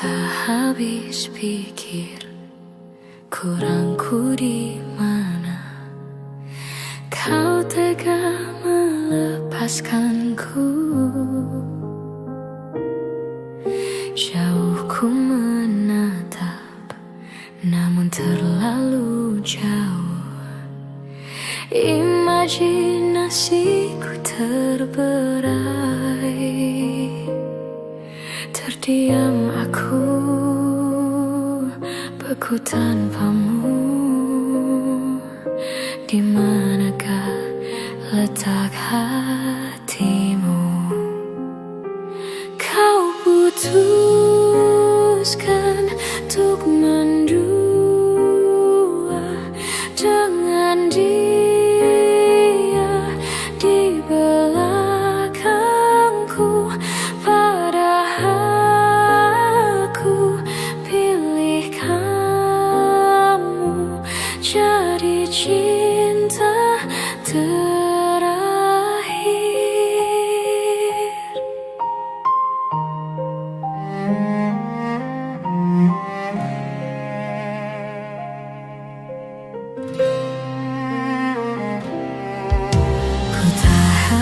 tak habis pikir kurangku di mana kau tega melepaskanku. Jauh ku menatap, namun terlalu jauh. Imajinasiku terberai. Terdiam aku, beku tanpamu. Di manakah letak hatimu? Kau putuskan untuk mendua dengan dia di belakangku, padahal aku pilih kamu jadi cinta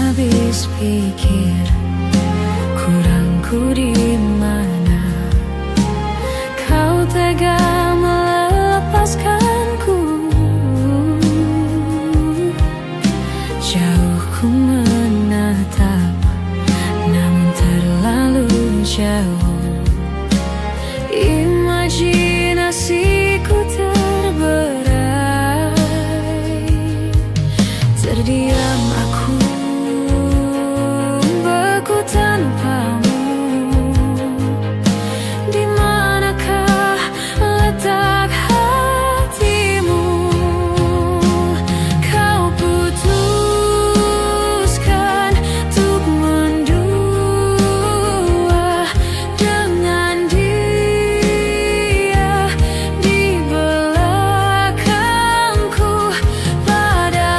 habis pikir kurangku di mana kau tega melepaskanku. Jauh ku menatap, namun terlalu jauh. Imajinasiku terberai. Terdiam aku, tanpamu. Di manakah letak hatimu? Kau putuskan untuk mendua dengan dia di belakangku, padahal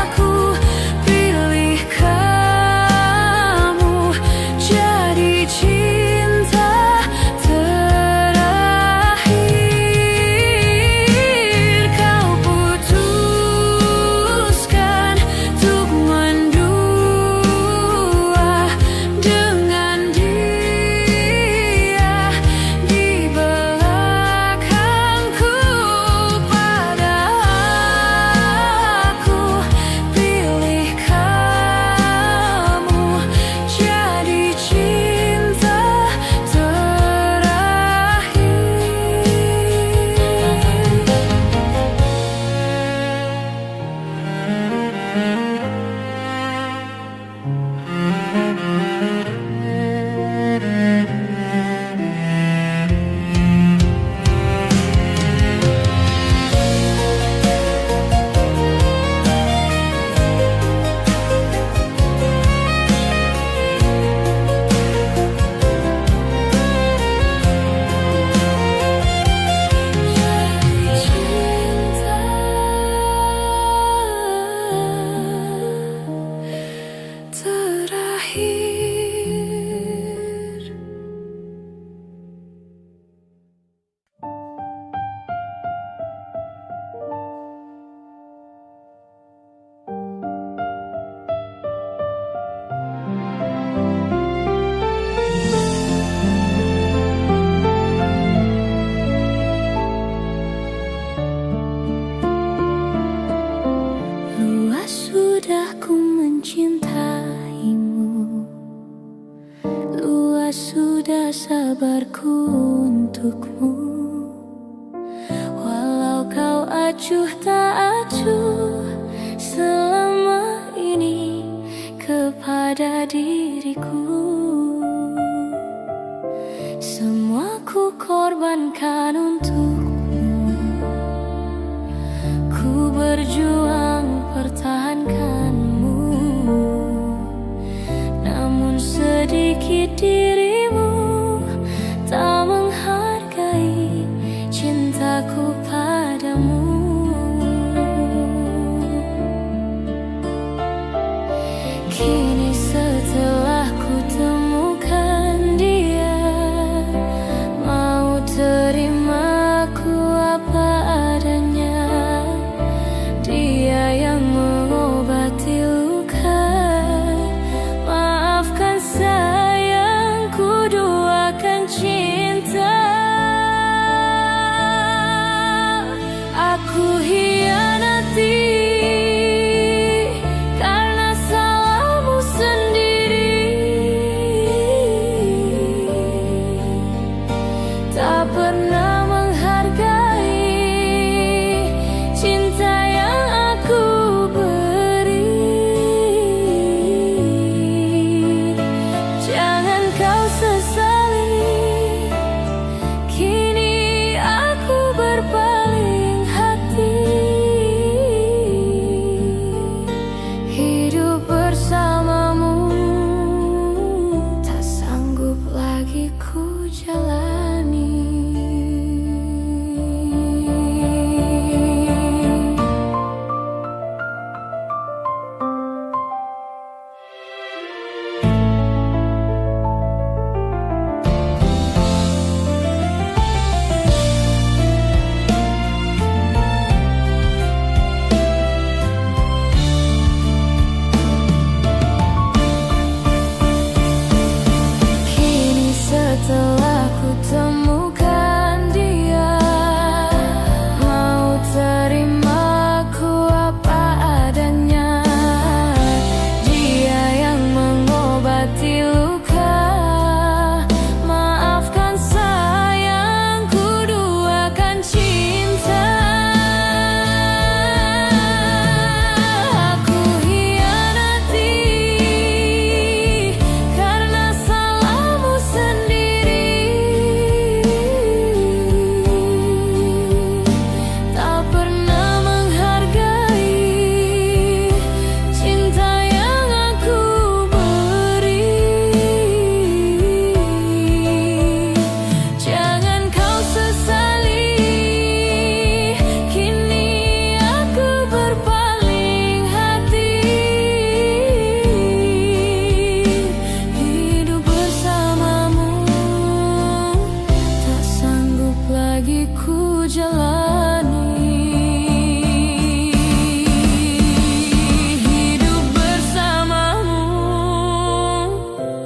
aku pilih jadi cinta terakhir. Kau putuskan untuk mendua dengan dia di belakangku, padahal aku pilih kamu jadi cinta sudah ku mencintaimu, luas sudah sabarku untukmu. Walau kau acuh tak acuh selama ini kepada diriku, semua ku korbankan untukmu. Ku berjuang pertahankanmu, namun sedikit dirimu tak menghargai cintaku padamu. Kini setelah ku temukan dia, cinta. Aku hianati karena salahmu sendiri. Tak pernah menghargai cinta yang aku beri. Jangan kau sesali, kini aku berpaling hati. Hidup bersamamu tak sanggup lagi ku jalani. Kini setelah ku temukan dia, mau terima ku apa adanya. Dia yang mengobati luka, maafkan sayang, ku duakan cinta. Aku hianati karena salahmu sendiri. Tak pernah menghargai cinta yang aku beri. Jangan kau sesali, kini aku berpaling hati. Hidup bersamamu tak sanggup lagi ku jalani. Hidup bersamamu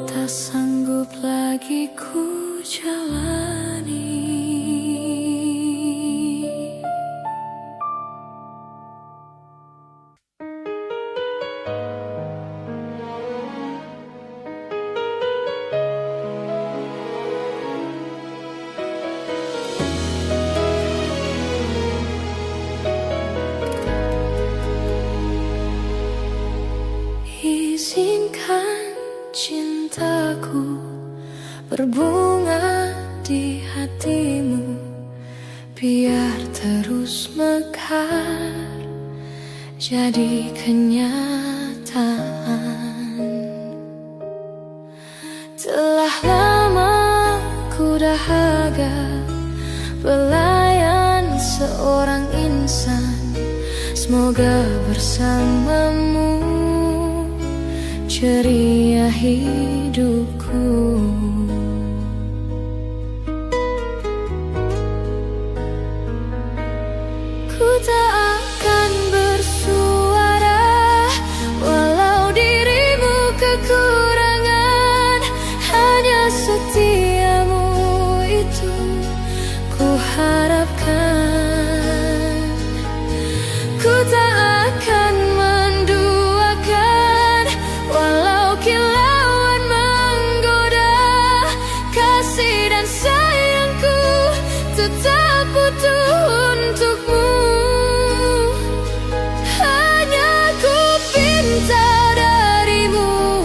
tak sanggup lagi ku jalani. Izinkan cintaku berbunga di hatimu, biar terus mekar jadi kenyataan. Telah lama ku dahaga pelayan seorang insan. Semoga bersamamu ceria hidupku. Ku tak akan bersuara walau dirimu kekurangan. Hanya setiamu itu ku harapkan. Ku tak akan menduakan walau kilauan menggoda. Kasih dan sayangku tetap butuh untukmu. Hanya ku pinta darimu,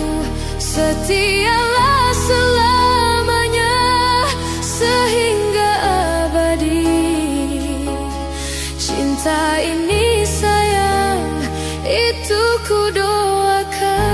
setialah selamanya sehingga abadi. Cinta ini sayang, itu ku doakan.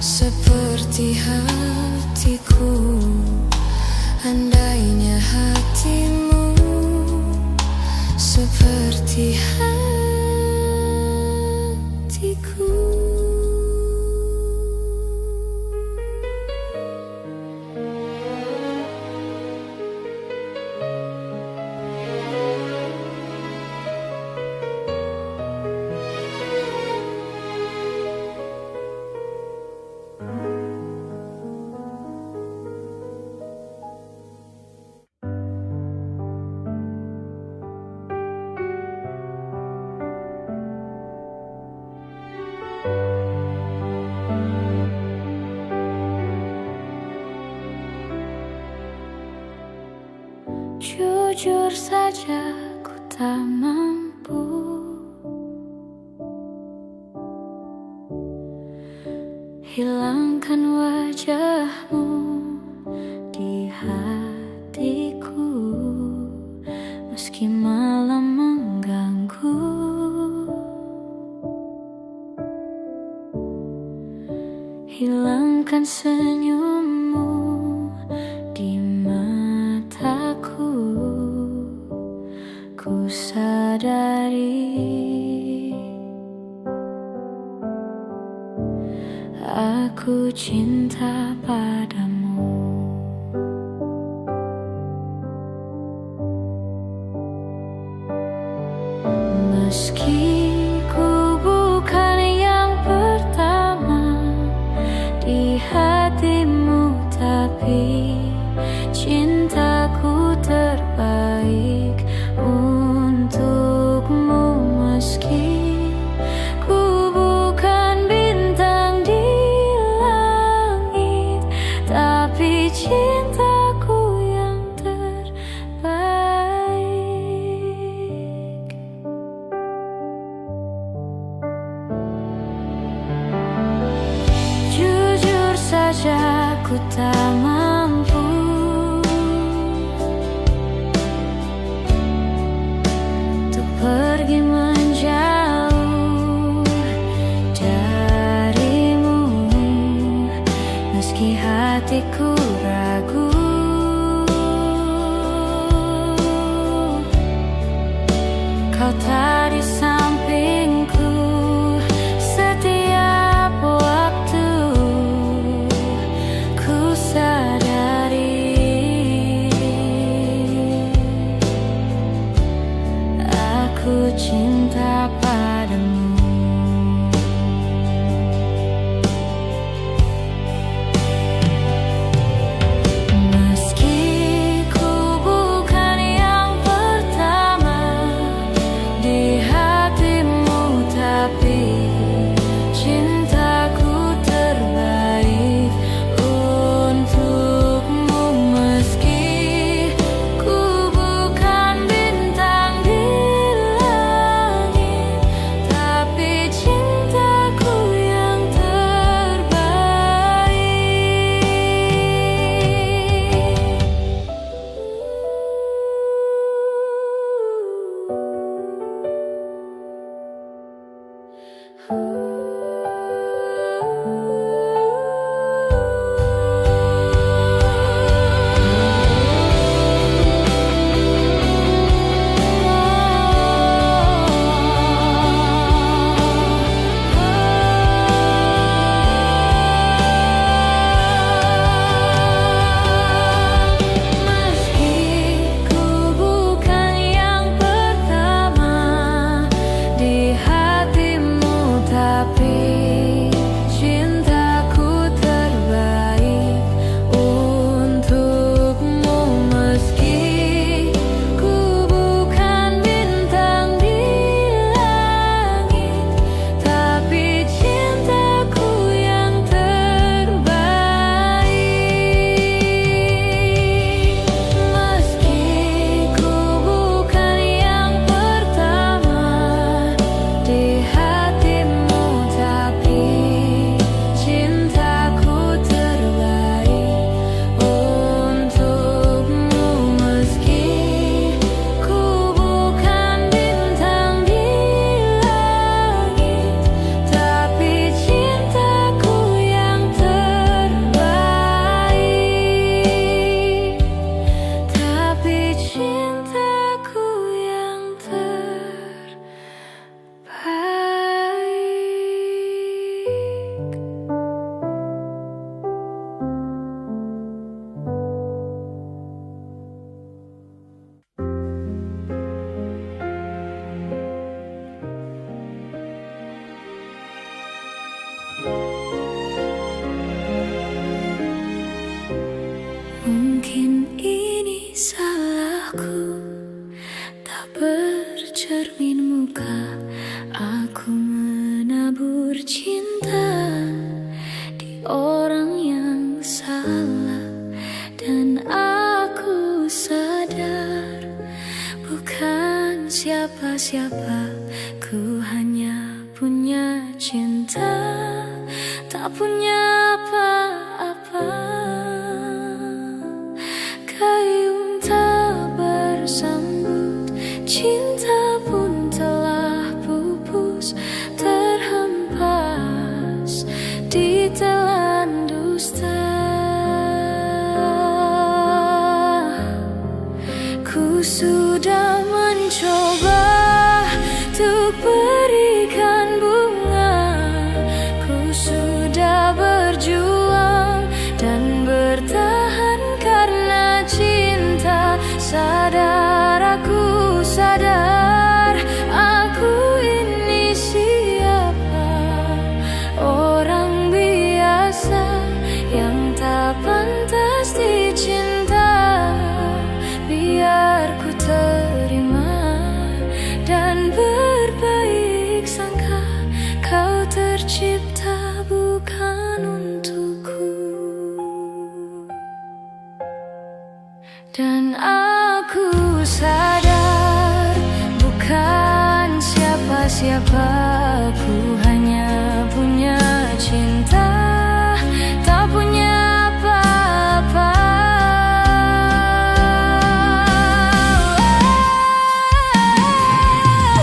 seperti hatiku. Andainya hatimu seperti hatiku. Jujur saja ku tak mampu hilangkan wajahmu di hatiku, meski malam mengganggu. Hilangkan senyummu di mataku. Ku sadari aku cinta padamu. Meski ku bukan yang pertama di hatimu, tapi cintaku terbaik untukmu. Meski ku bukan bintang di langit, tapi cintaku yang terbaik. Jujur saja ku tak mampu pergi menjauh darimu, meski hatiku ragu. Kau tak di sampingku setiap waktu. Ku sadari aku cinta padamu. orang yang salah. Dan aku sadar bukan siapa-siapa, ku hanya punya cinta, tak punya apa-apa. Gayung tak bersambut, cinta pun telah pupus, terhempas di telan dusta. Ku sudah mencoba untuk berikan bunga, ku sudah berjuang dan bertahan karena cinta. Sadar, aku sadar, aku ini siapa, orang biasa yang tak pantas dicinta. Biar ku terima dan berbaik sangka, kau tercipta bukan untukku. Dan aku sadar bukan siapa-siapa, ku hanya punya cinta, tak punya apa-apa.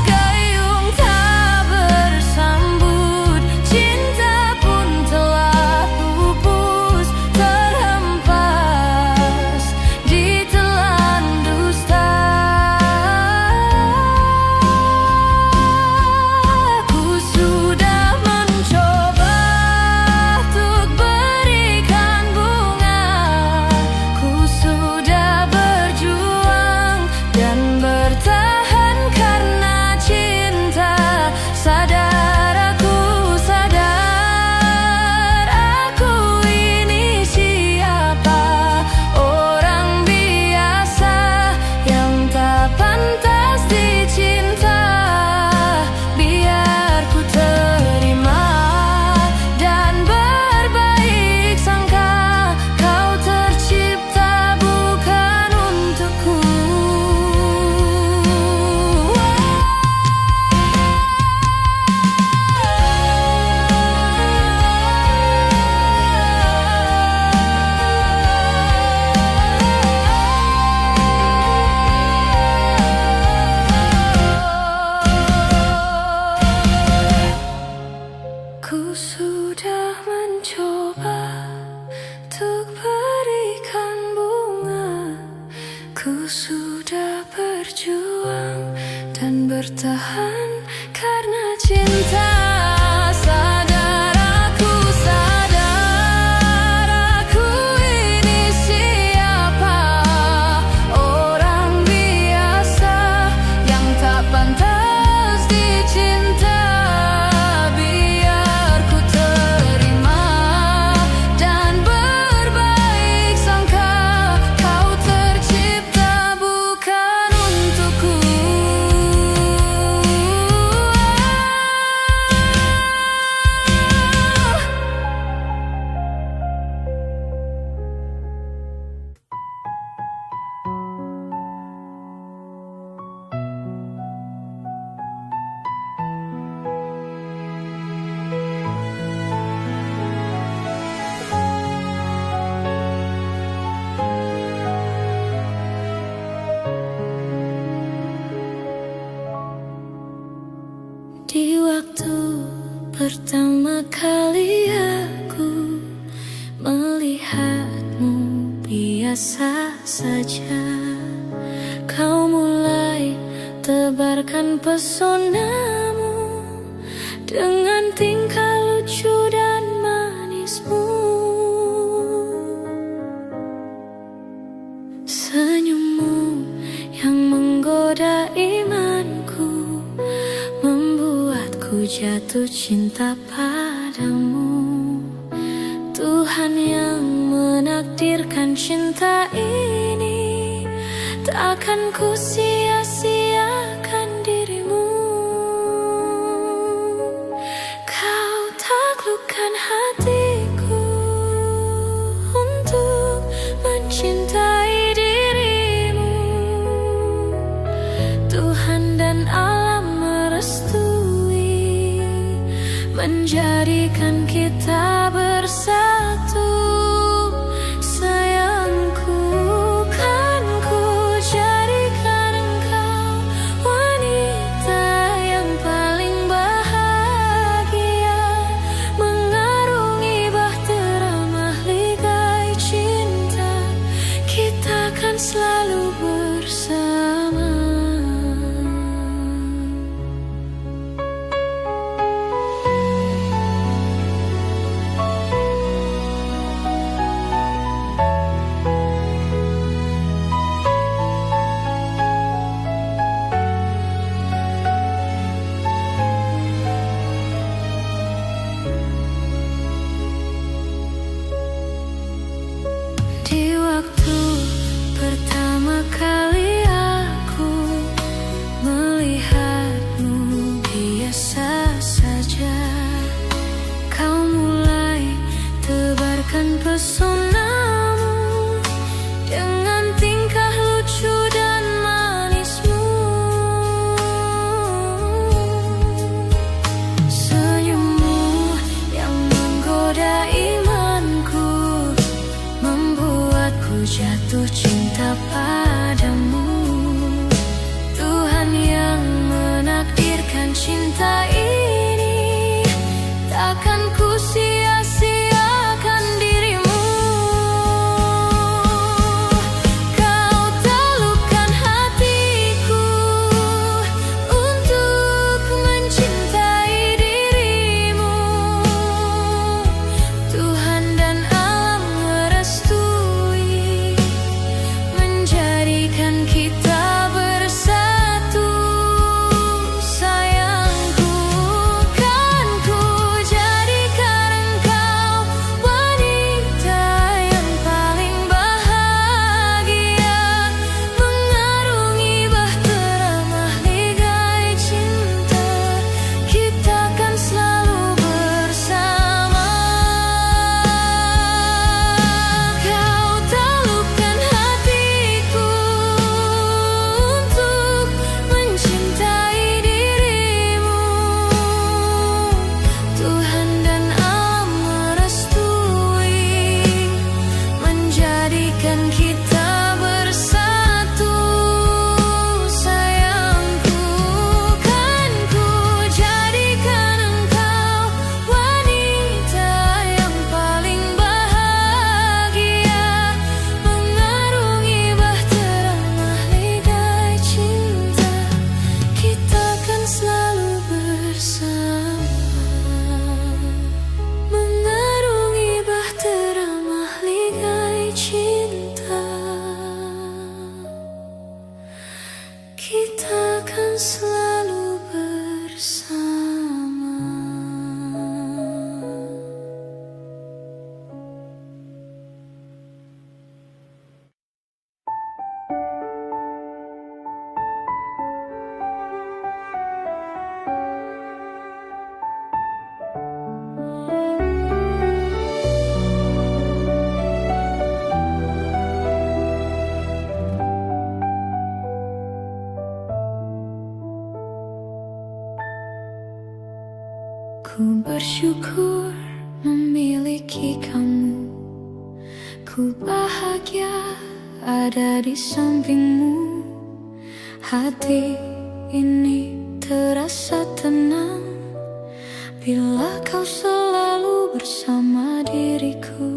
Gayung tak bersambut, cinta pun telah pupus, terhempas di telan dusta. Ku sudah mencoba untuk berikan bunga, ku sudah berjuang dan bertahan karena cinta. Sadar, aku sadar, aku ini siapa, orang biasa yang tak pantas dicinta. Biar ku terima dan berbaik sangka, kau tercipta bukan untukku. Ku sudah mencoba untuk berikan bunga, ku sudah berjuang dan bertahan karena cinta. Sadar, aku sadar, aku ini siapa, orang biasa yang tak pantas dicinta. Biar ku terima dan berbaik sangka, kau tercipta bukan untukku. Di waktu pertama kali aku melihatmu biasa saja, kau mulai tebarkan pesonamu dengan tingkah lucu dan manismu. Senyummu yang menggoda imanku membuatku jatuh cinta padamu. Tuhan yang menakdirkan cinta ini, tak akan ku sia-siakan dirimu. Kau taklukkan hatiku memancarkan pesonamu dengan tingkah lucu dan manismu. Senyummu yang menggoda imanku membuatku jatuh cinta padamu. Tuhan yang menakdirkan cinta ini, takkan ku sia-siakan dirimu. Kau taklukkan hatiku untuk mencintai dirimu. Tuhan dan alam merestui, menjadikan kita bersatu. Sayangku, kan ku jadikan engkau wanita yang paling bahagia, mengarungi bahtera mahligai cinta. Kita kan selalu bersama. Kau taklukkan hatiku untuk mencintai dirimu. Tuhan dan alam merestui, menjadikan kita bersatu. Sayangku, kan ku jadikan engkau wanita yang paling bahagia, mengarungi bahtera mahligai cinta. Kita kan selalu bersama, mengarungi bahtera mahligai cinta. Kita kan selalu bersama. Ku bersyukur memiliki kamu. Ku bahagia ada di sampingmu. Hati ini terasa tenang bila kau selalu bersama diriku.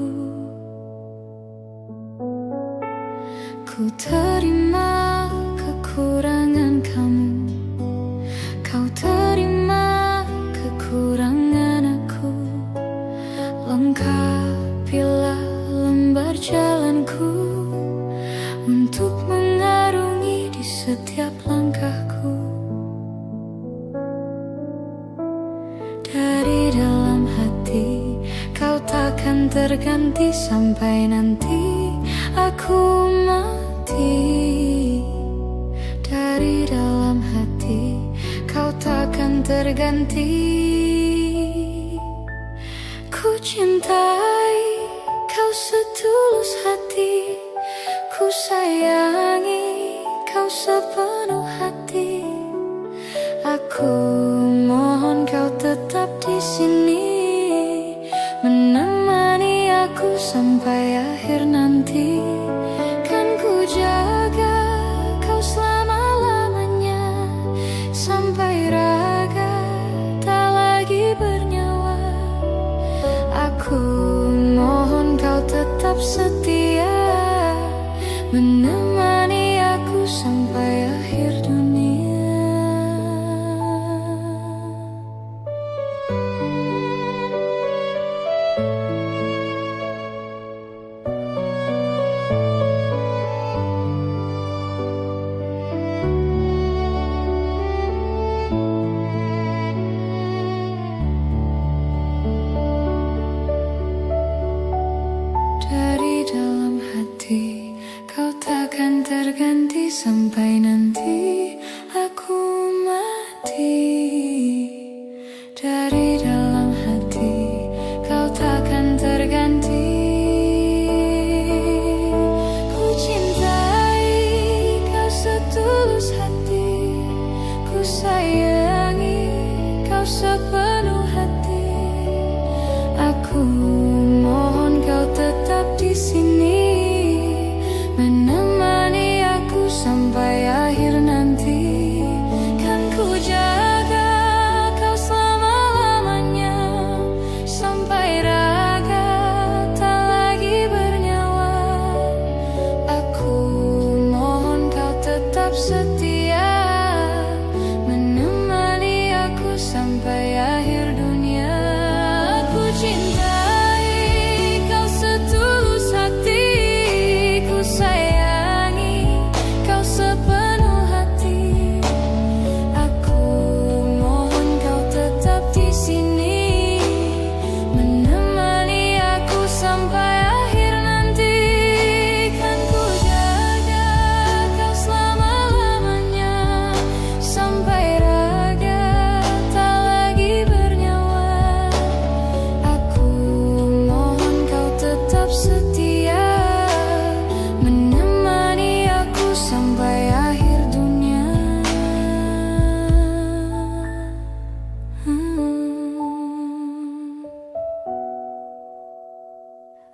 Ku terima kekurangan kamu, kau terima kekurangan aku. Lengkapilah lembar jalanku untuk mengarungi di setiap langkahku. Dari dalam hati kau takkan terganti sampai nanti aku mati. Dari dalam hati kau takkan terganti. Ku cintai kau setulus hati, ku sayangi kau sepenuh hati. Aku mohon kau tetap di sini, menemani aku sampai akhir nanti. Kan ku jaga kau selama-lamanya, sampai raga tak lagi bernyawa. Aku mohon kau tetap setia, menemani aku sampai akhir dunia. Dari dalam hati kau takkan terganti sampai nanti aku mati. Dari dalam hati kau takkan terganti.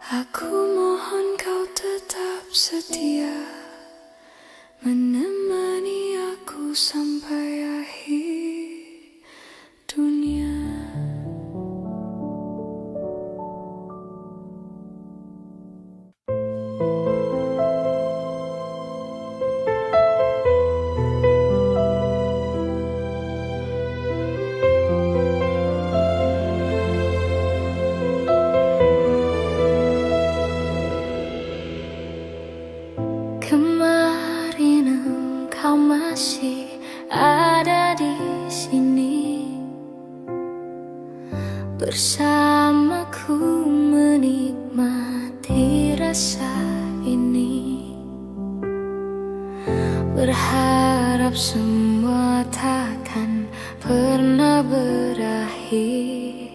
Aku mohon kau tetap setia, menemani aku sampai akhir dunia. Kemarin engkau masih ada di sini, bersamaku menikmati rasa ini. Berharap semua takkan pernah berakhir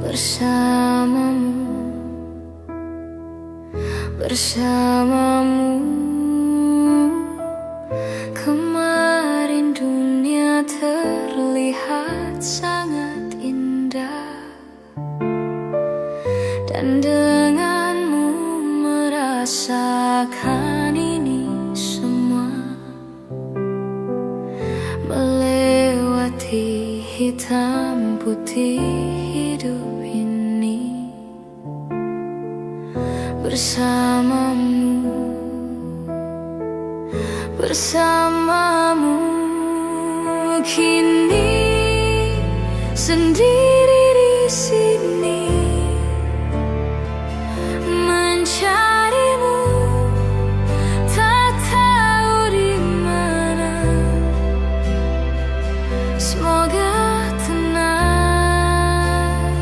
bersamamu. Kemarin dunia terlihat sangat indah, dan denganmu merasakan ini semua. Melewati hitam putih hidup ini bersamamu. Kini sendiri di sini, mencarimu tak tahu di mana. Semoga tenang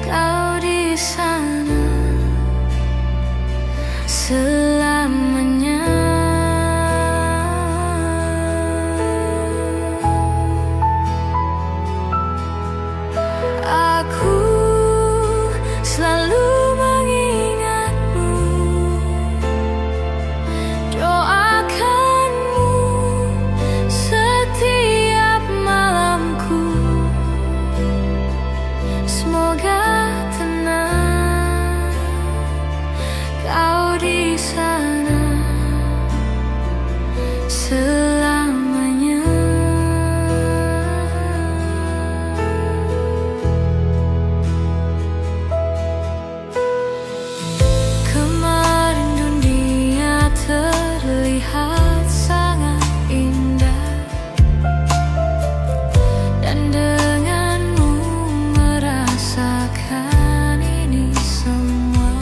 kau di sana selamanya. Aku selalu mengingatmu, doakanmu setiap malamku. Semoga tenang kau di sana selamanya. Kemarin dunia terlihat sangat indah, dan denganmu merasakan ini semua.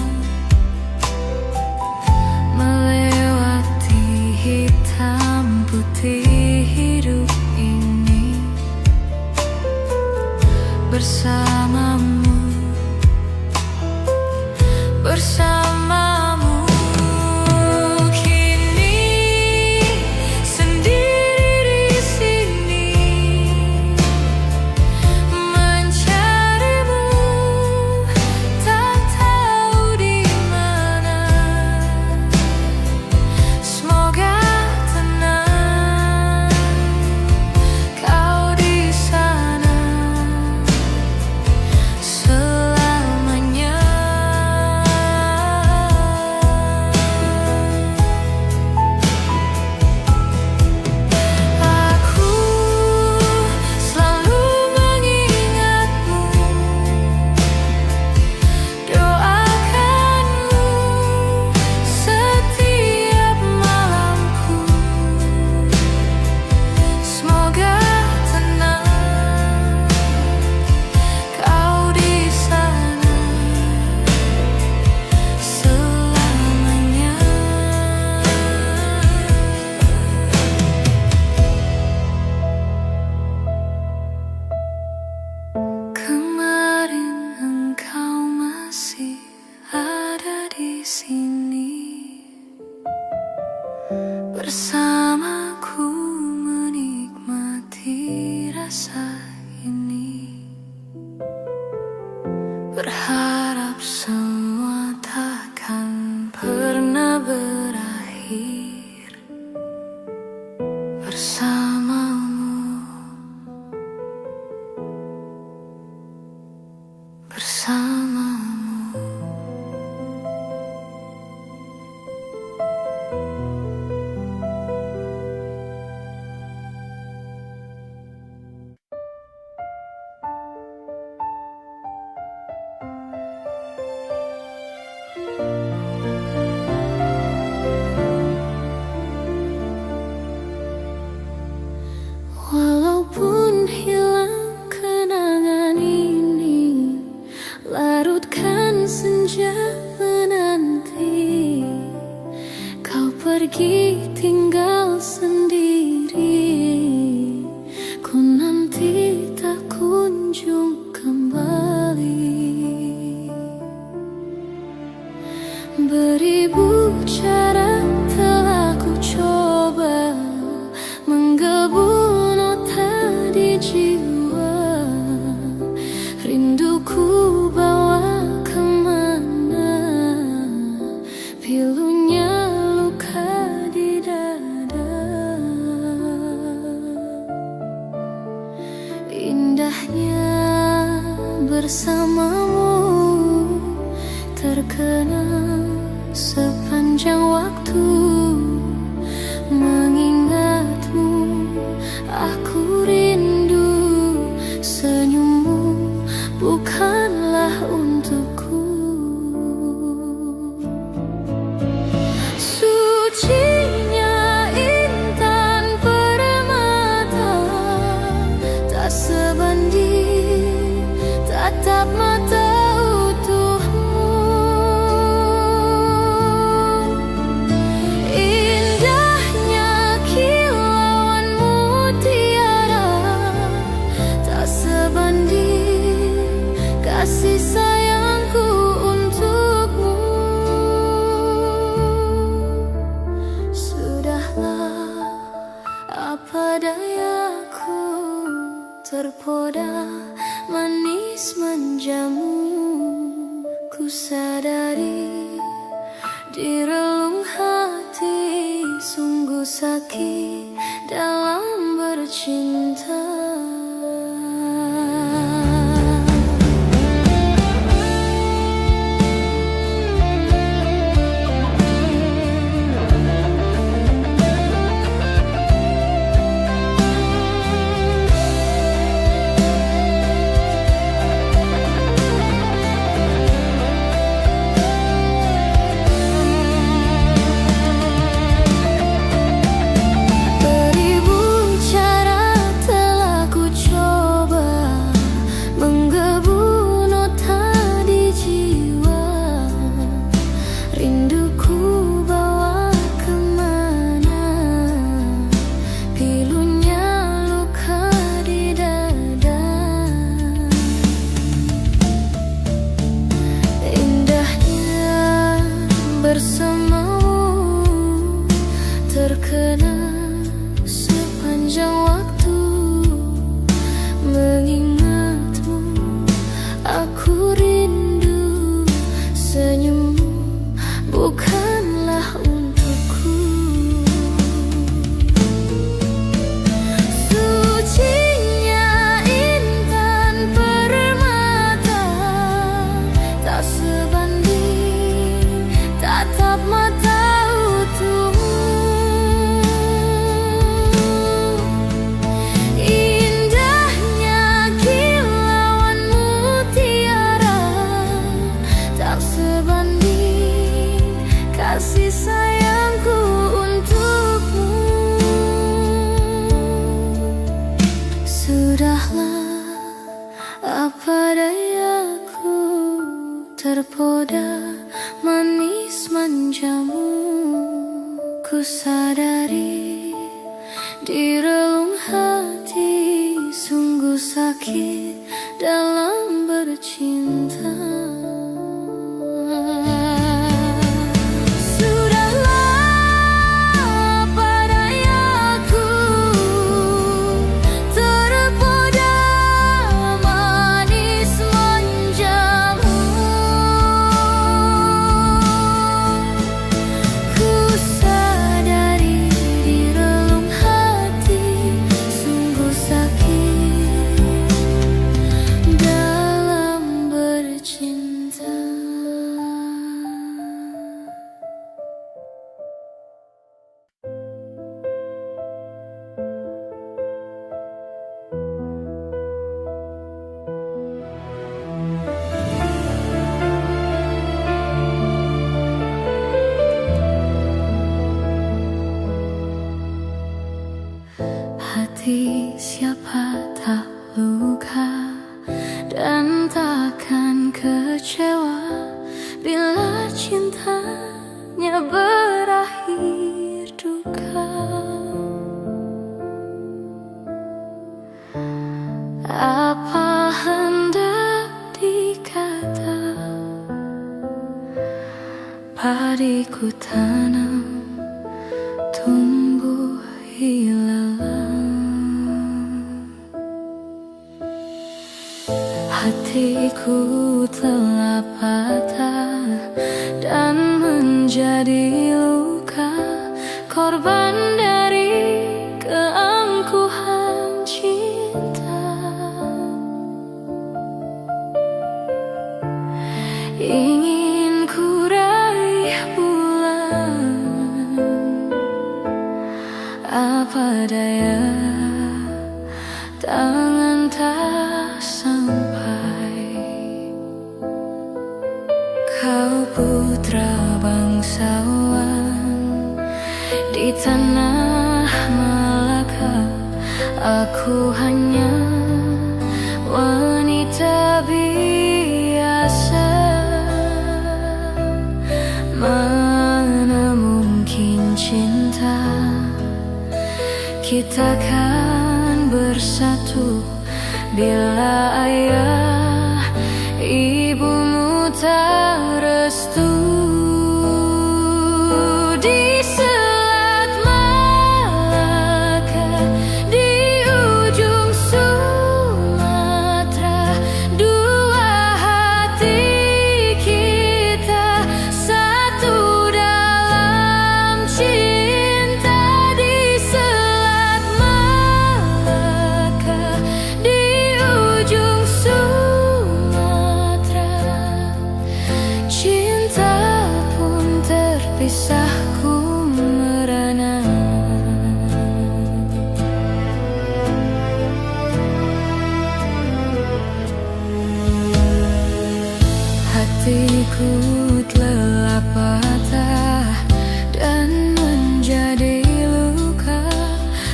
Melewati hitam putih hidup ini bersamamu. Kini sendiri di sini, mencarimu tak tahu di mana. Semoga tenang kau di sana selamanya. Aku selalu mengingatmu, doakanmu setiap malamku. Semoga tenang kau di sana selamanya. Kemarin engkau masih ada di sini, bersamaku menikmati rasa ini. Berharap semua takkan pernah berakhir bersamamu. lagi tinggal sendiri, ku nanti tak kunjung kembali. Beribu cara telah ku coba menggebu nota di jiwa, rinduku bawa kemana, pilunya luka di dada. Indahnya bersamamu terkenang sepanjang waktu. Mengingatmu aku rindu, senyummu bukanlah untukku. Sucinya intan permata, tak sebanding tatap mata utuhmu. Indahnya kilauanmu tiara, tak sebanding kasih sayangku untukmu. Sudahlah, apa dayaku, terpoda manis manjamu. Ku sadari di relung hati, sungguh sakit dalam bercinta. Beribu cara telah ku coba menggebu nota di jiwa, rinduku bawa kemana, pilunya luka di dada. Indahnya bersamamu terkenang sepanjang waktu. Mengingatmu aku rindu, senyummu bukanlah untukku. Sucinya intan permata, tak sebanding tatap mata utuhmu. Indahnya kilauanmu tiara, tak sebanding kasih sayangku untukmu. Sudahlah, apa dayaku, terpoda manis manjamu. Ku sadari di relung hati, sungguh sakit dalam bercinta. Sudahlah, apa dayaku, terpoda manis manjamu. Ku sadari di relung hati, sungguh sakit dalam bercinta. Hati siapa tak luka dan takkan kecewa bila cintanya berakhir padiku tanam, tumbuh ilalang. Hatiku telah patah dan menjadi luka, korban dari keangkuhan cinta. Ingin ku raih bulan, apa daya tangan tak sampai. Kau putra bangsawan di tanah Malaka, aku hanya wanita biasa. Mana mungkin cinta kita kan bersatu bila ayah ibumu tak restu. Di Selat Malaka, di ujung Sumatera, dua hati kita satu dalam cinta. Di Selat Malaka, di ujung Sumatera, cinta pun terpisahku merana. Hatiku telah patah dan menjadi luka,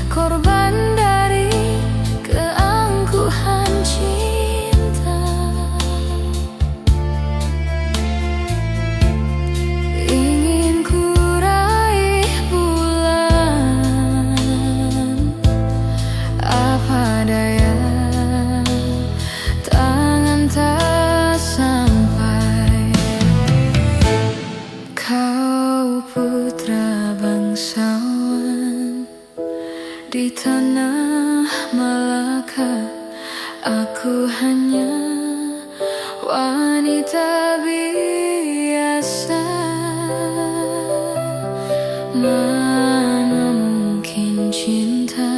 korban dari keangkuhan cinta. Ingin ku raih bulan, apa daya tangan tak sampai. Kau putra bangsawan di tanah Malaka, aku hanya wanita biasa. Mana mungkin cinta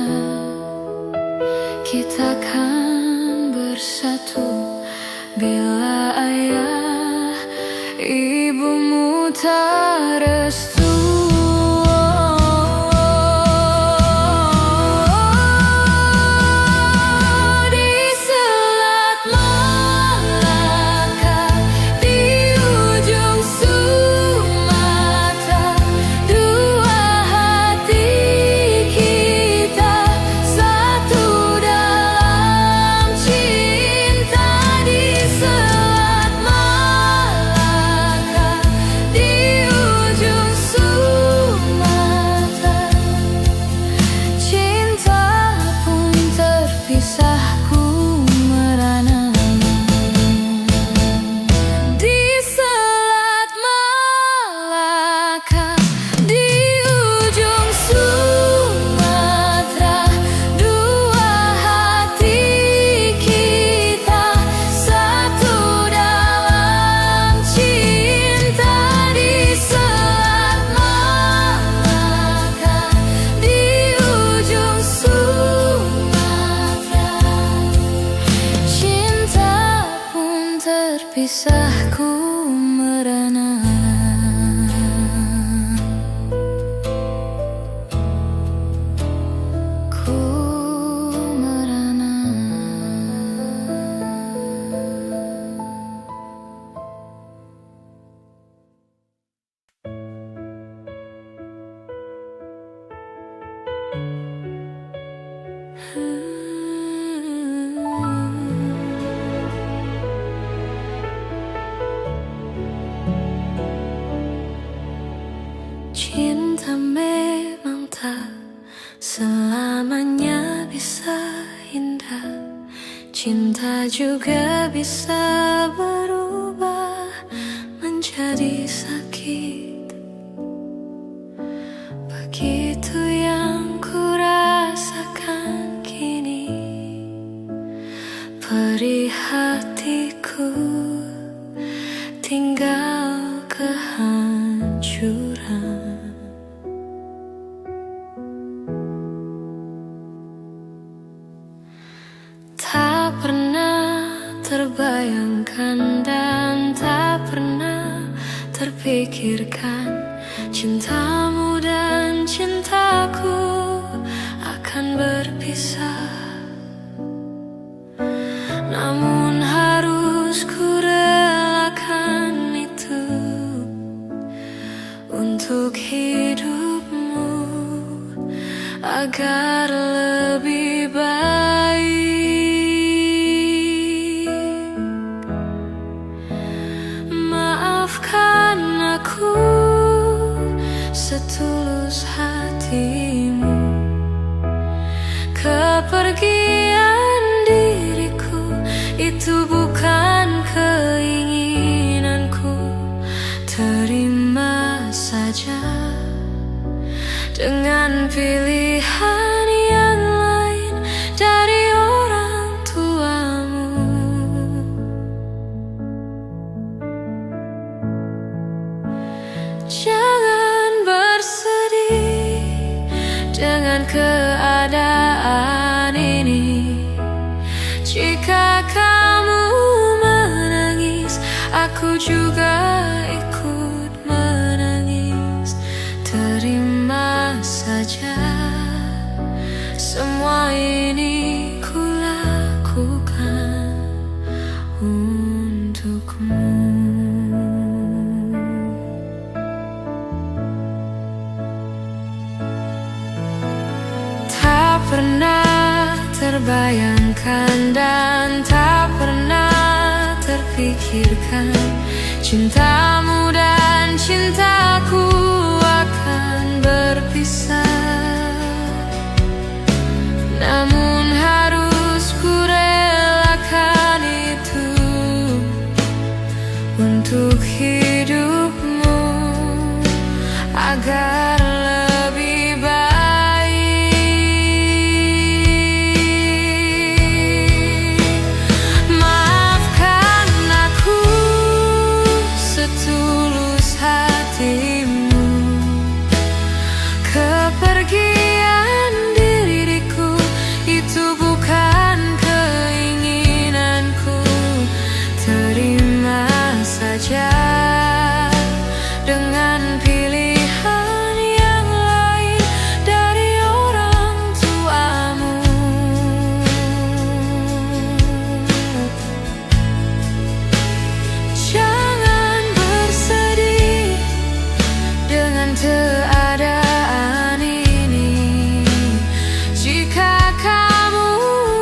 kita kan bersatu bila ayah ibumu tak restu. Di Selat Malaka, di ujung Sumatera, dua hati kita satu dalam cinta. Di Selat Malaka, di ujung Sumatera, cinta pun terpisahku merana. Di Selat Malaka, di ujung Sumatera, dua hati kita satu dalam cinta. Di Selat Malaka, di ujung Sumatera, cinta pun terpisahku merana. Ku merana. Cinta memang tak selamanya bisa indah. Cinta juga bisa berubah menjadi sakit. sedikit. Begitu yang ku rasakan kini, perih hatiku tinggal kehancuran. Tak pernah terbayangkan dan tak pernah terpikirkan cintamu dan cintaku akan berpisah. Namun harus ku relakan itu untuk hidupmu agar lebih baik. Maafkan aku setulus hatimu, kepergian diriku itu bukan keinginanku. Terima saja dengan pilihan yang lain dari orang tuamu. Jangan bersedih dengan keadaan ini. Jika kamu menangis, aku juga ikut menangis. Terima saja semua ini ku lakukan untukmu. Tak pernah terbayangkan dan tak pernah terpikirkan cintamu dan cintaku akan berpisah. Namun harus ku relakan itu untuk hidupmu agar lebih baik. Maafkan aku setulus hatimu, kepergian diriku itu bukan keinginanku. Terima saja dengan pilihan yang lain dari orang tuamu. Jangan bersedih dengan keadaan ini. Jika kamu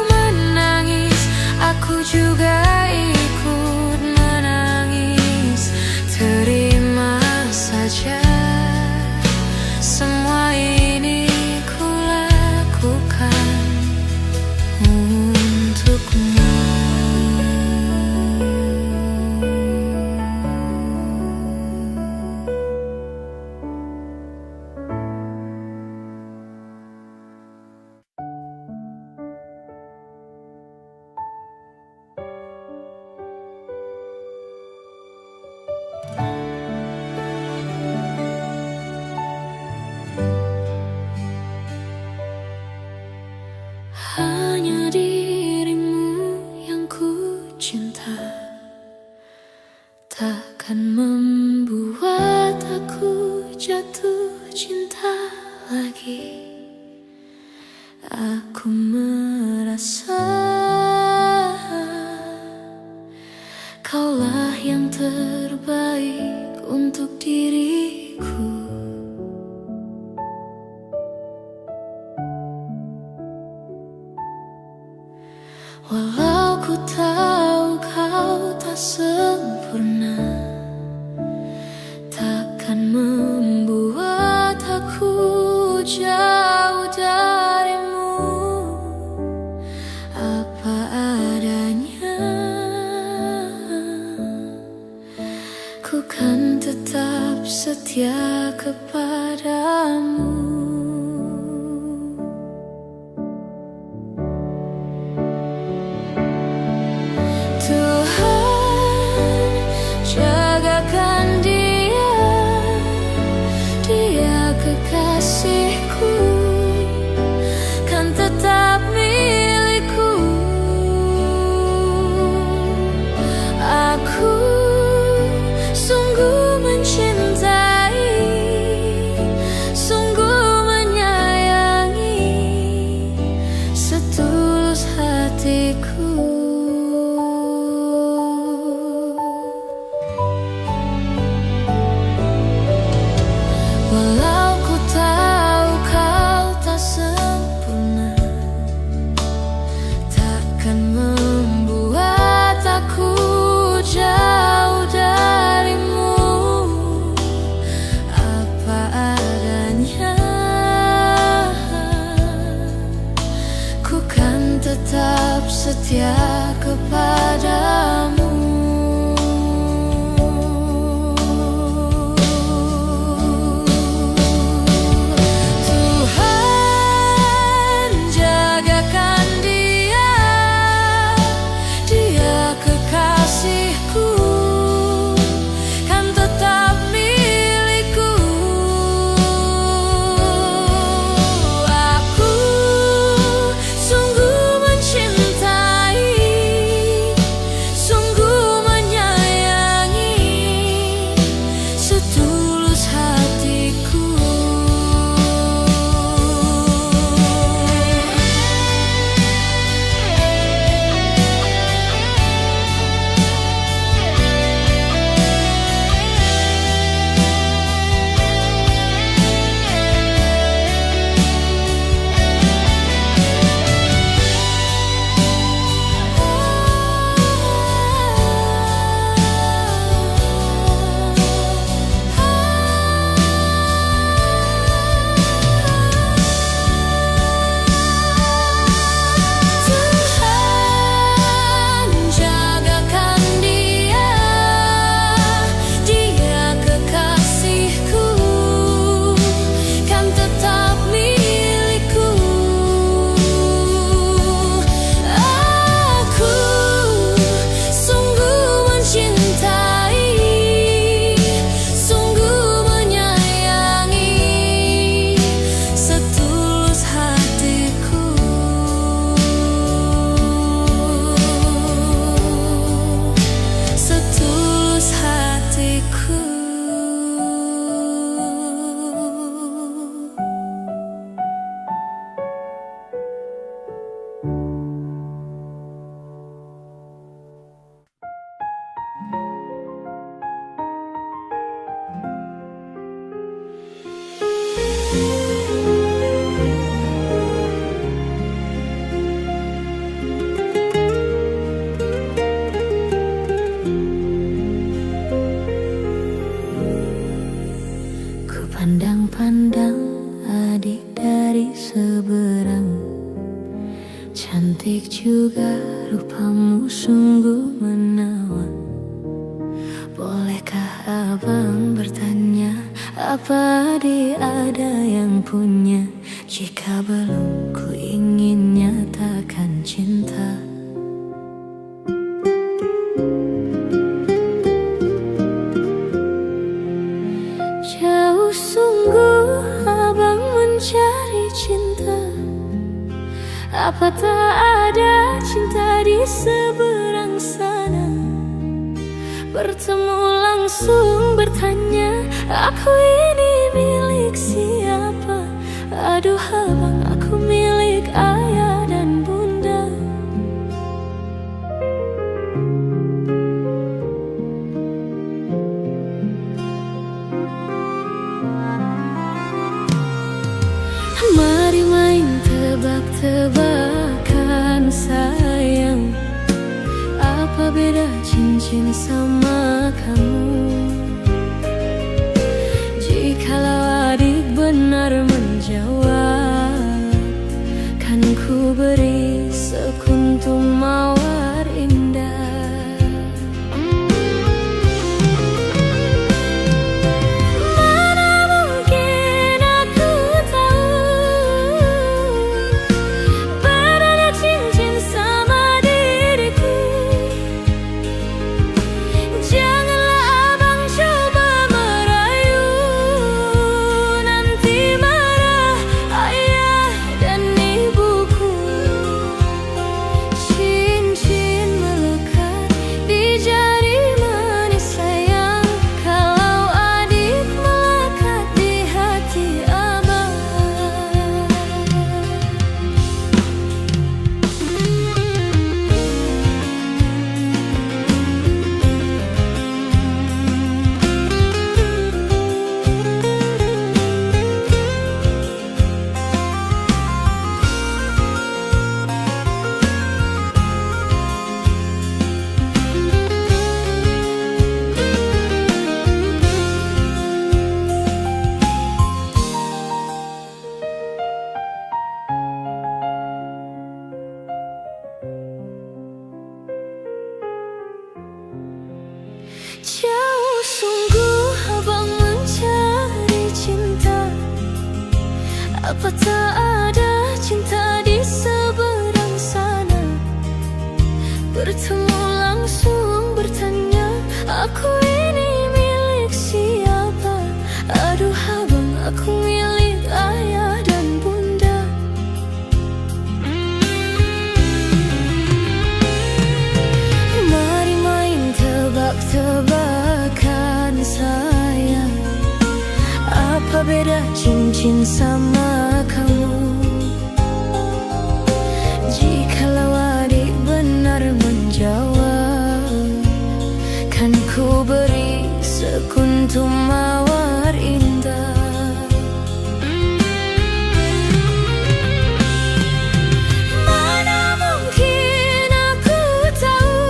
menangis, aku juga ikut menangis. Terima saja semua ini ku lakukan untukmu. Hanya dirimu yang ku cinta, takkan membuat aku jatuh cinta lagi. Aku merasa kaulah yang terbaik untuk diriku. Walau ku tahu kau tak sempurna, takkan membuat aku jatuh tetap setia kepadamu. Tuhan, jagakan dia, dia kekasihku, kan tetap milikku. Aku sungguh mencintai, sungguh menyayangi, setulus hatiku. Walau ku tahu kau tak sempurna, takkan membuat aku jauh darimu. Apa adanya, ku kan tetap setia kepadamu. Tuhan, jagakan dia, dia kekasihku, kan tetap milikku. Aku sungguh mencintai, sungguh menyayangi, setulus hatiku. Tuhan, jagakan dia, dia kekasihku, kan tetap milikku. Aku sungguh mencintai, sungguh menyayangi, setulus hatiku. Setulus hatiku. Ku pandang-pandang adik dari seberang, cantik juga rupamu sungguh menawan. Bolehkah abang bertanya, apa adik ada yang punya? Jika belum, ku ingin nyatakan cinta. Jauh sungguh abang mencari cinta, apa tak ada cinta di seberang sana? Bertemu langsung bertanya, aku ini milik siapa? Aduh abang, aku milik ayah dan bunda. Mari main tebak-tebakan sayang, apa beda cincin sama kamu? Jikalau adik benar menjawab, kan ku beri sekuntum mawar indah. Apa tak ada cinta di seberang sana? Bertemu langsung bertanya, aku ini milik siapa? Aduh abang, aku milik ayah dan bunda. Mari main tebak-tebakan sayang, apa beda cincin sama kamu? Jikalau adik benar menjawab, kan ku beri sekuntum mawar indah. Mana mungkin aku tahu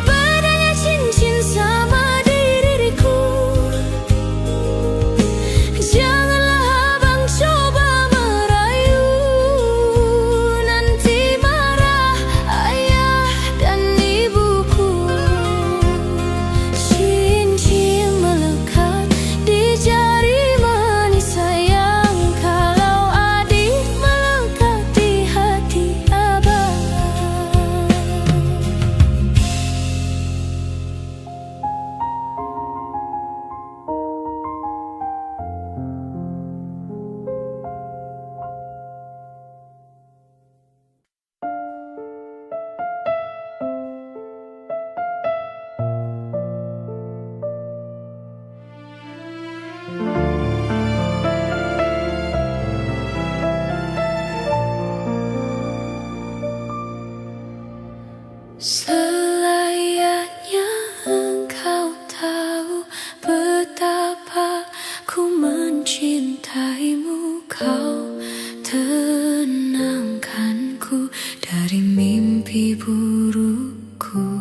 bedanya cincin sama diriku. Janganlah abang coba merayu, nanti marah ayah dan ibuku. Cincin melekat di jari manis sayang, kalau adik melekat di hati abang. Selayaknya engkau tahu betapa ku mencintaimu. Kau tenangkanku dari mimpi burukku.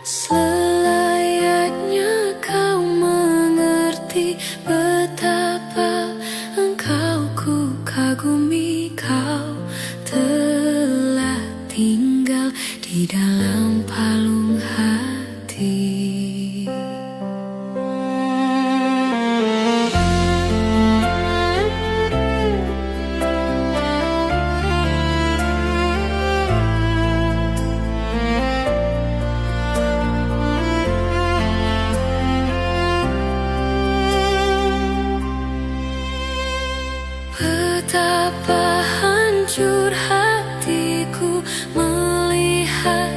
Selayaknya kau mengerti betapa engkau ku kagumi. Kau telah tinggal di dalam palung hati. Betapa hancur hatiku melihat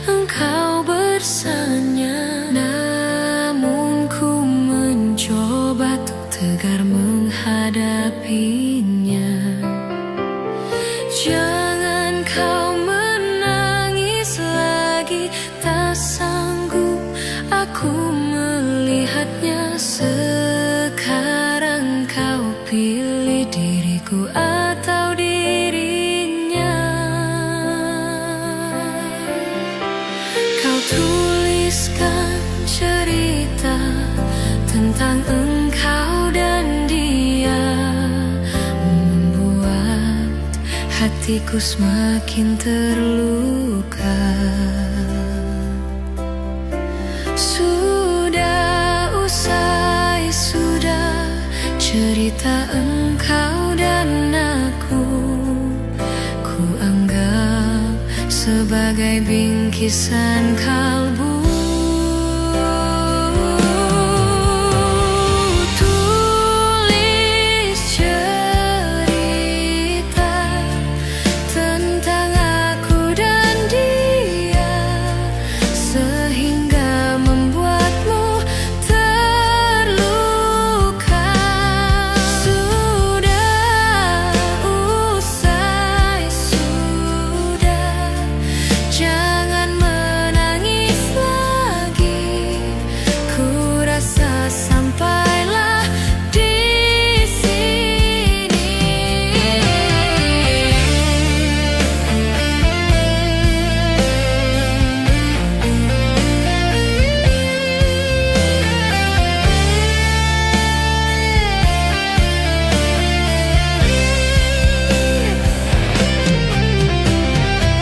engkau bersanya. Namun ku mencoba untuk tegar menghadapinya. Jangan kau menangis lagi, tak sanggup aku melihatnya. Sekarang kau pilih diriku atau dirinya. Kau tuliskan cerita tentang engkau dan dia, membuat hatiku semakin terluka. Sudah usai, sudah cerita engkau dan aku. Ku anggap sebagai bingkisan kalbu. Tulis cerita tentang aku dan dia, sehingga membuatmu terluka. Sudah usai, sudah, jangan menangis lagi. Ku rasa sampailah di sini.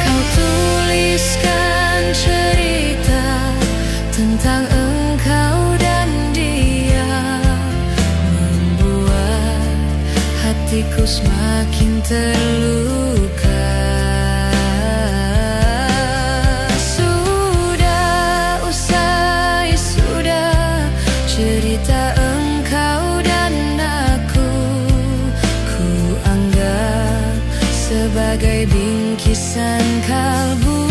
Kau tuliskan cerita tentang engkau dan dia, membuat terluka. Sudah usai, sudah cerita engkau dan aku. Ku anggap sebagai bingkisan kalbu.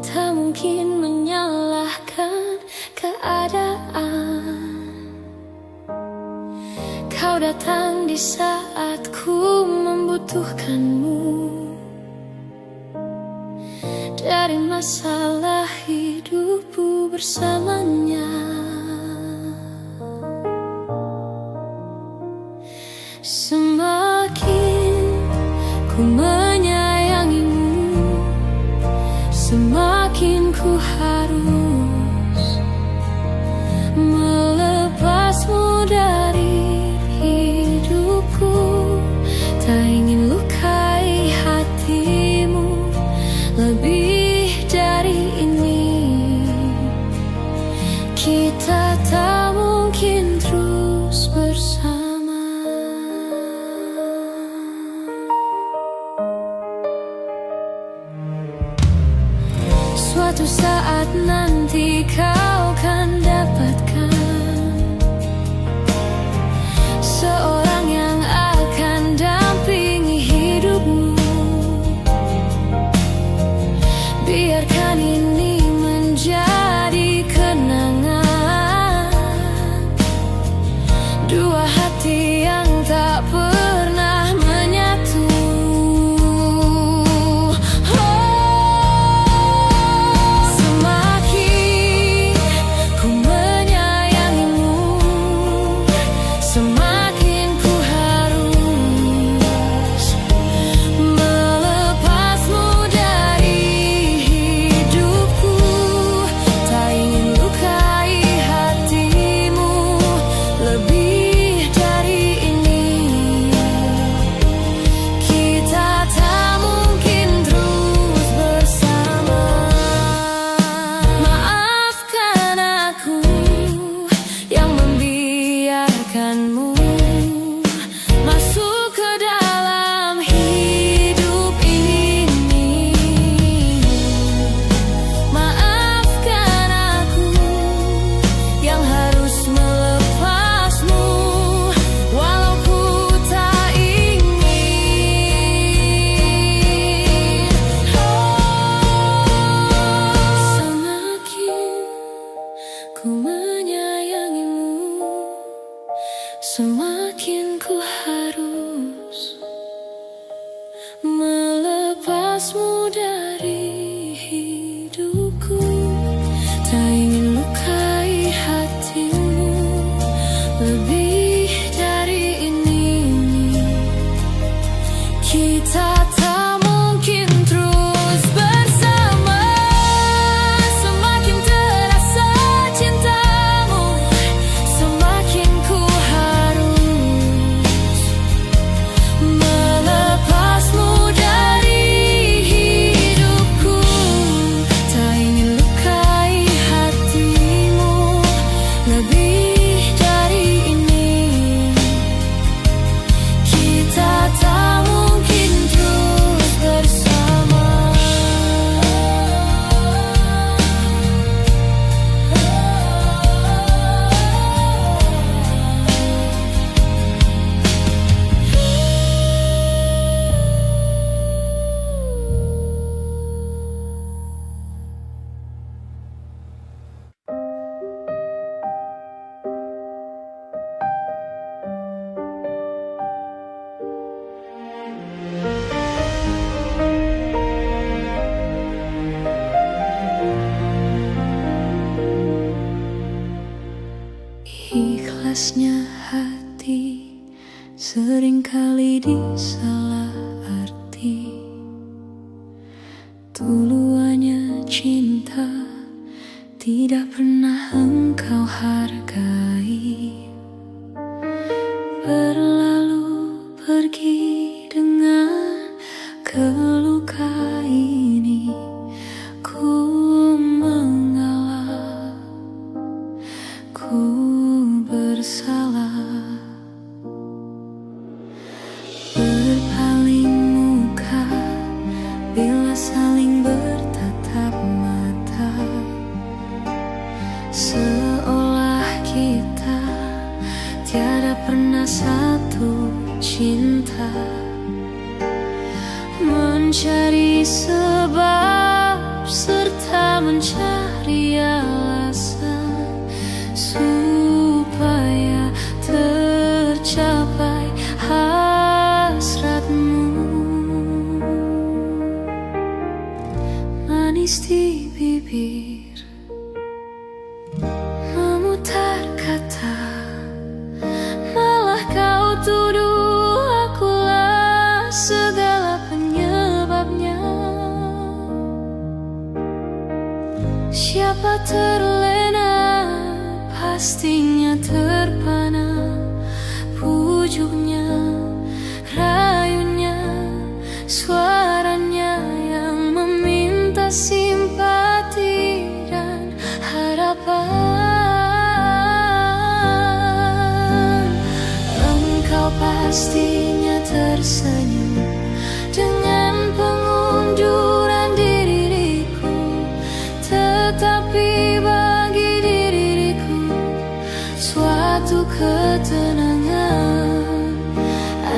Tak mungkin menyalahkan keadaan. Kau datang di saat ku membutuhkanmu. Dari masalah hidupku bersamanya, semakin ku menyayangimu, semakin ku harus melepasmu dari hidupku. Tak ingin lukai hatimu lebih dari ini. Kita tak mungkin terus bersama. Suatu saat nanti kau akan dapatkan seorang yang akan dampingi hidupmu. Biarkan ini menjadi kenangan, dua hati yang tak pernah menyatu. Masuk ke dalam hidup ini. Maafkan aku yang harus melepasmu, walau ku tak ingin. Semakin ku menyayangimu, semakin ku harus melepasmu dari hidupku. Tak ingin lukai hatimu lebih dari ini. Kita tak mungkin terus bersama. Semakin terasa cintamu, semakin ku harus melepasmu dari hidupku. Tak ingin lukai hatimu Kerasnya hati seringkali disalah arti. Tuluannya cinta tidak pernah engkau hargai. Berlalu pergi dengan keluka ini. Ku mengalah, ku bersalah. Berpaling muka bila saling bertatap mata, seolah kita tiada pernah satu cinta. Mencari sebab serta mencari alasan supaya tercapai hasratmu. Manis di bibir, memutar kata, malah kau tuduh akulah segala penyebabnya. Siapa terlena, pastinya terpana. Pujuknya, rayunya, suaranya yang meminta simpati dan harapan. Engkau pastinya tersenyum dengan pengunduran diriku, tetapi bagi diriku suatu ketenangan.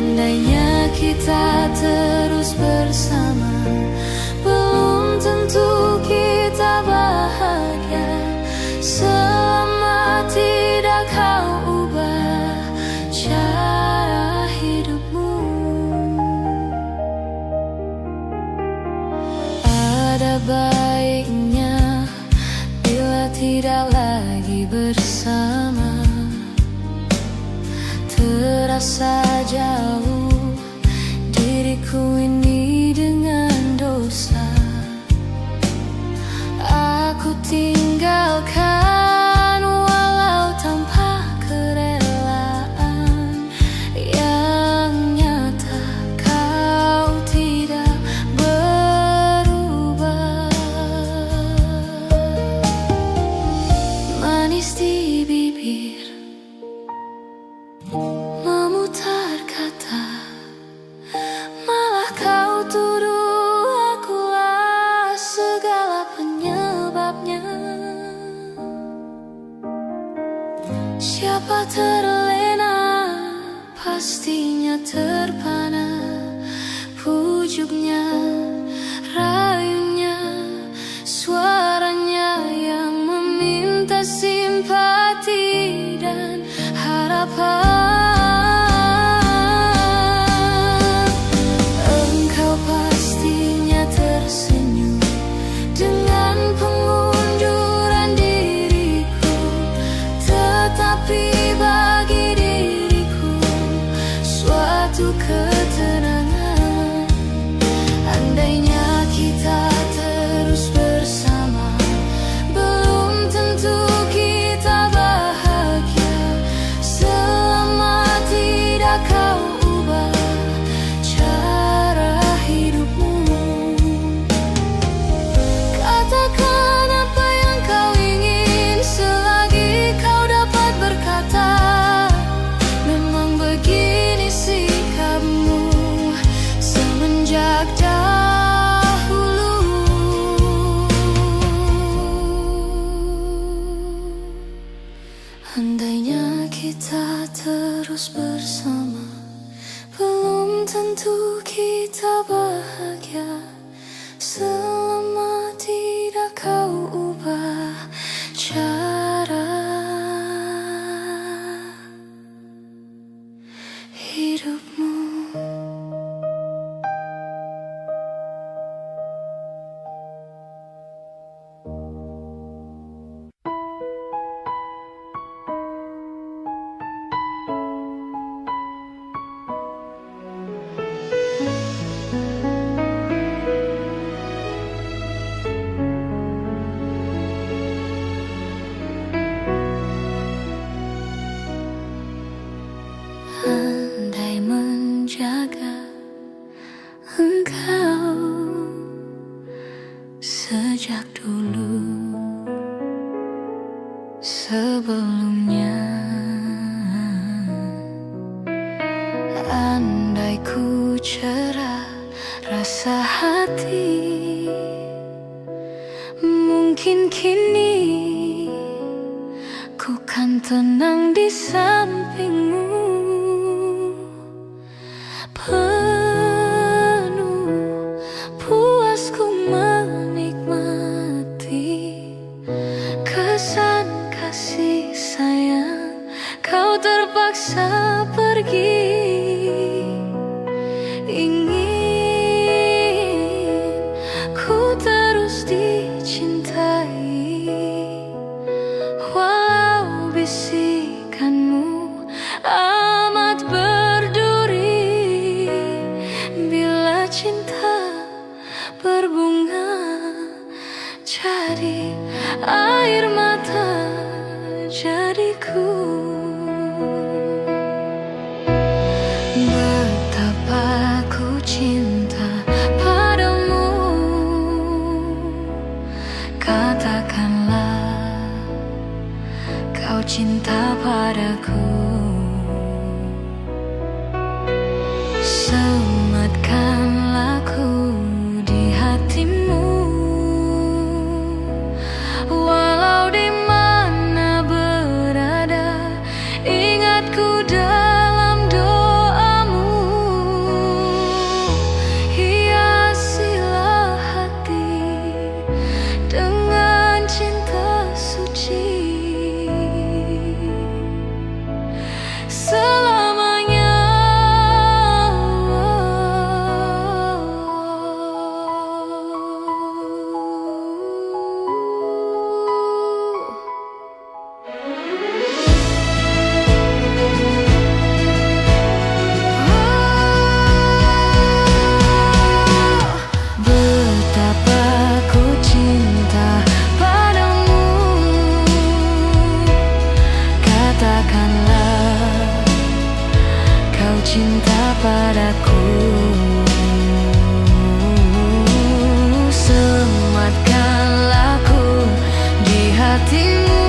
Andainya kita terus bersama, belum tentu kita bahagia. Selama tidak kau ubah cara hidupmu. Ada baiknya bila tidak lagi bersama. Terasa jauh diriku ini dengan dosa. Aku tinggalkan walau tanpa kerelaan. Yang nyata kau tidak berubah. Manis di bibir, memutar kata, malah kau tuduh akulah segala penyebabnya. Siapa terlena, pastinya terpana. Pujuknya, rayunya, suaranya yang meminta simpati dan harapan. Engkau pastinya tersenyum dengan pengunduran diriku, tetapi bagi diriku suatu ketenangan. Andainya kita terus bersama, belum tentu kita bahagia. Selama tidak kau ubah cara hidupmu. Katakan apa yang kau ingin selagi kau dapat berkata. Memang begini sikapmu semenjak dahulu. Andainya kita terus bersama, belum tentu kita bahagia. Selama tidak kau ubah cara hidupmu. engkau sejak dulu. Sebelumnya, andai ku cerah rasa hati, mungkin kini ku kan tenang di sampingmu. Penuh puas ku menikmati kesan kasih sayang, kau terpaksa pergi. Ingin ku terus dicintai, walau bisikanmu amat berduri. Bila cinta berbunga jadi air mata jadiku. Betapa ku cinta padamu, katakanlah kau cinta padaku. Sematkanlah ku di hatimu, walau di mana berada, ingatku dalam doamu. Hiasilah hati dengan cinta suci selamanya. Betapa ku cinta padamu, katakanlah kau cinta padaku. Sematkanlah ku di hatimu,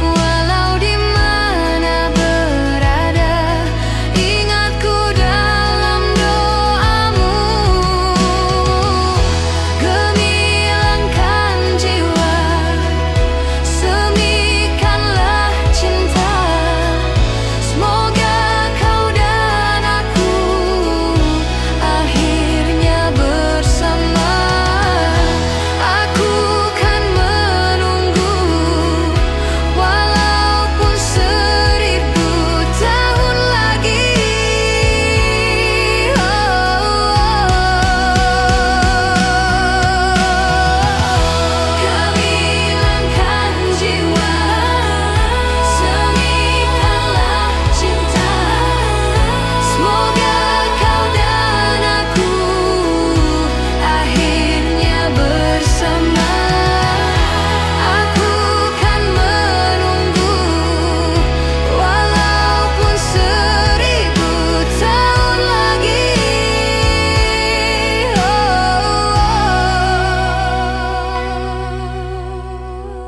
walau di mana berada, ingatku dalam doamu. Gemilangkan jiwa, semikanlah cinta, semoga kau dan aku akhirnya bersama. Aku kan menunggu, walaupun 1000 tahun lagi. Gemilangkan jiwa, semikanlah cinta, semoga kau dan aku akhirnya bersama. Aku kan menunggu, walaupun 1000 tahun lagi.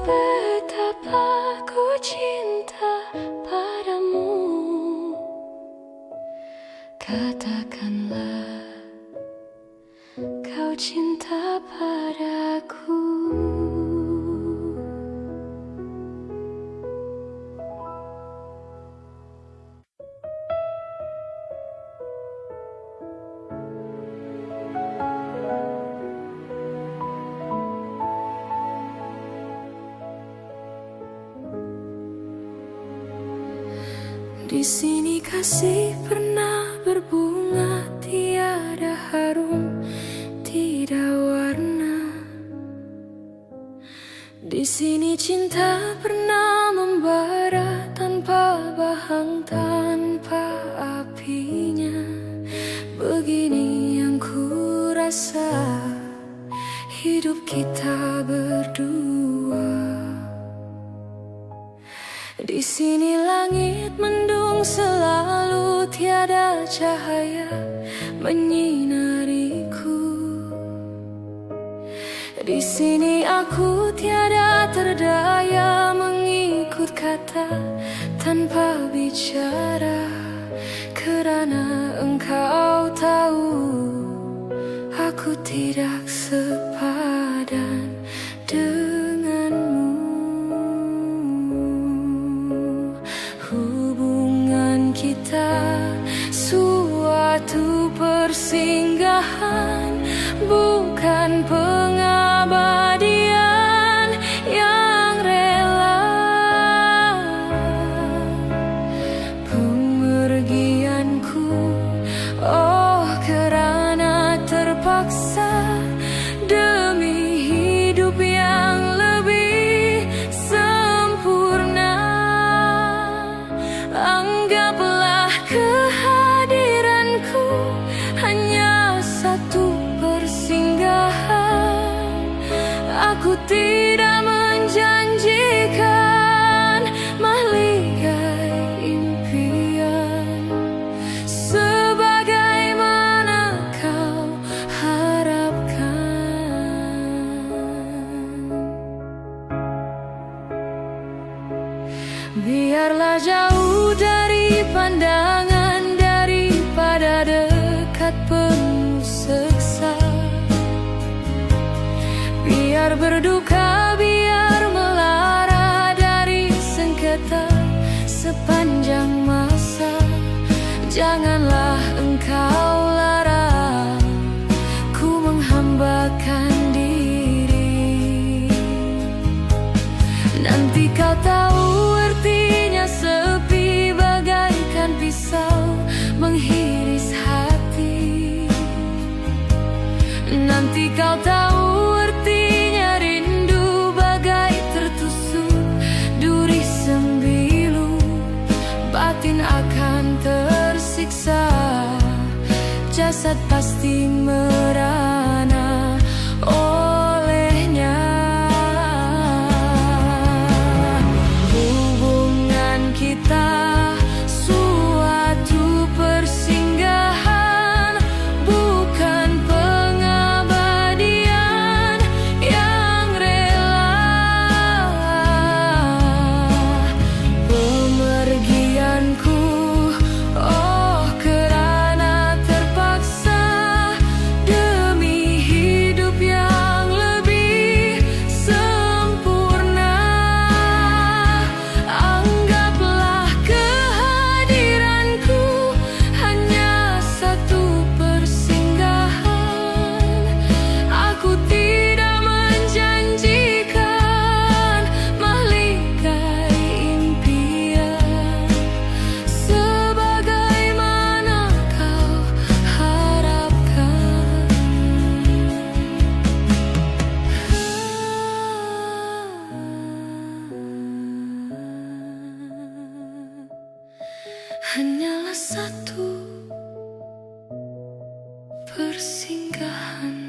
Betapa ku cinta padamu, katakanlah kau cinta padaku. Di sini kasih pernah berbunga, tiada harum, tidak warna. Di sini cinta pernah membara, tanpa bahang, tanpa apinya. Begini yang ku rasa hidup kita berdua. Di sini langit mendung selalu, tiada cahaya menyinariku. Di sini aku tiada terdaya mengikut kata tanpa bicara, kerana engkau tahu aku tidak sepadan denganmu. Hubungan kita suatu persinggahan, bukan pengabadian yang rela. Pemergianku, oh kerana terpaksa demi hidup yang lebih sempurna. Anggaplah kehadiranku hanya satu persinggahan. Aku tidak menjanjikan mahligai impian sebagaimana kau harapkan. Biarlah jauh dari pandangan daripada dekat penuh seksa. Biar berduka, biar melara dari sengketa sepanjang masa. Janganlah engkau larang ku menghambakan diri. Nanti kau tahu artinya sepi bagaikan pisau menghiris hati. Nanti kau tahu artinya rindu bagai tertusuk duri sembilu. Batin akan tersiksa, jasad pasti merana olehnya. Hubungan kita suatu persinggahan, bukan pengabadian yang rela. Pemergianku, oh kerana terpaksa demi hidup yang lebih sempurna. Anggaplah kehadiranku hanya satu persinggahan. Aku tidak menjanjikan mahligai impian sebagaimana kau harapkan. Hanyalah satu persinggahan.